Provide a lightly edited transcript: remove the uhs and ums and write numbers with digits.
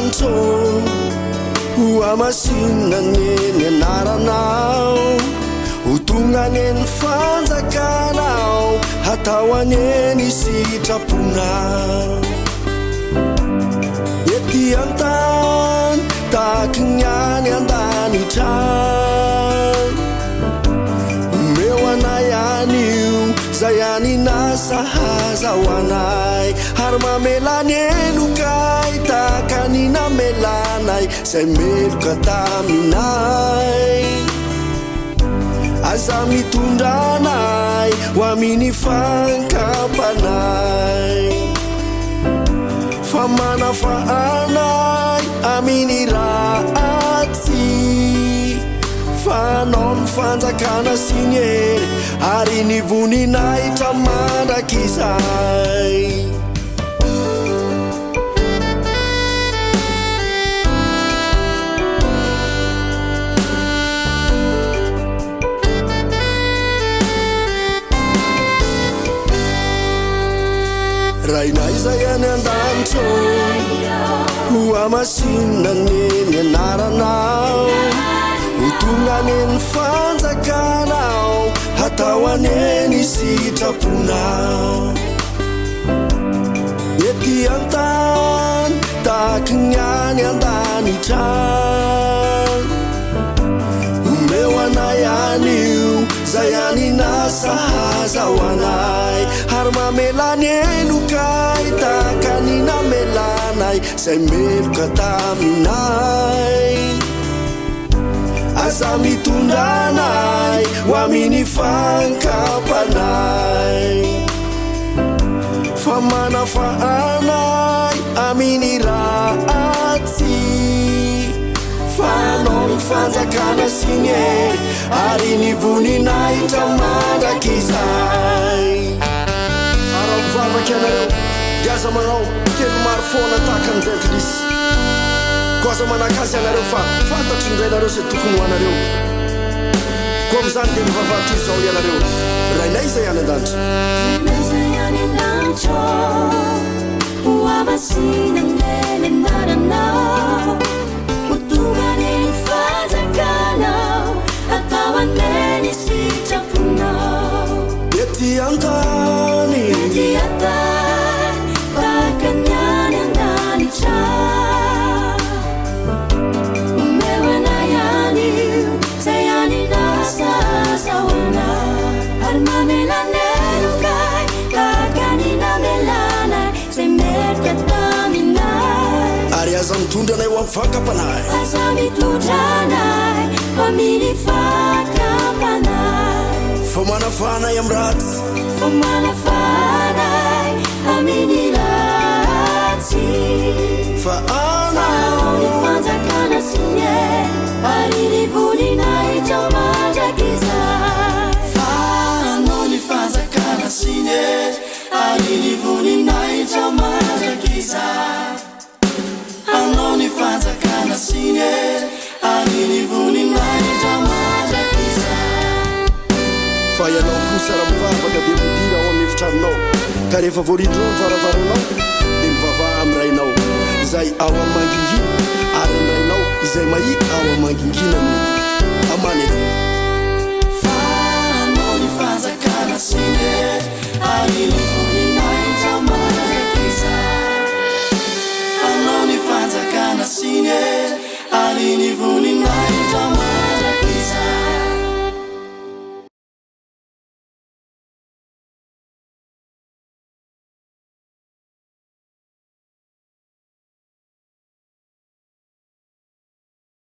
andanitro hoamasinany nianaranao hotonganeny fanjakanao hatao aneny sitraponao ety antany taky ny any andanitrany omeo anay anio zay any nasa ho anay ary mamelany elokay takany namelanay zay meloka taminay aza mitondranay ho amin'ny fankapanay fa manafahanay amin'ny ratsy fanao ny fanjakana siny ery ary nivoninay tramandrakizay rainay zay any andanitro hoamasinany nianaranao hotonganeny fanjakanao hatao aneny sitraponao ety antany taky ny any andanitrany omeo anay anio zay any nasa ho anay ary mamelany elokay takany namelanay zay meloka taminay aza mitondranay ho amin'ny fankapanay fa manafahanay amin'ny ratsy fanao ny fanjakana siny ery ary nivoninay tramandrakizay arao mivavaky anareo diaza manao telo maro foana takan'izay tlisy ko aza manakazy anareo fa fantatry indray nareo zay tokony ho anareo ko am'izany dia mivavaky izao ianareo rainay zay any an-danitra hoamasinanenanaranao hotonganeny fanjakanao hatao aneny sitraponao ety antany baka ny any andanitra omeo anay anio zay any nasa ho anay ary mamelany elokay takany namelanay zay meloka taminay ary aza mitondranay ho amin'ny fankapanay aza mitondranay ho amin'ny fankapanay fa manafahanay amin'ny ratsy fa manafahanay amin'ny ratsy fa anao ny fanjakana siny ary nivoninay tramandrakizay fanao ny fanjakana siny ary nivoninay tramandrakizay anao ny fanjakana siny ary nivoninay tramandrakizay fa ianao kosa raha mivavaka dia midira ao amin'ny efitranonao ka rehefa voaridro ny varavaranao dia mivavaha amin'ny rainao izay ao amin'ny mangingina ary ny rainao izay mahita ao amin'ny mangingina no amany eto fanao ny fanjakana siny ary nivoninay tramandrakizay anao ny fanjakana siny ary nivoninay tramandrakizay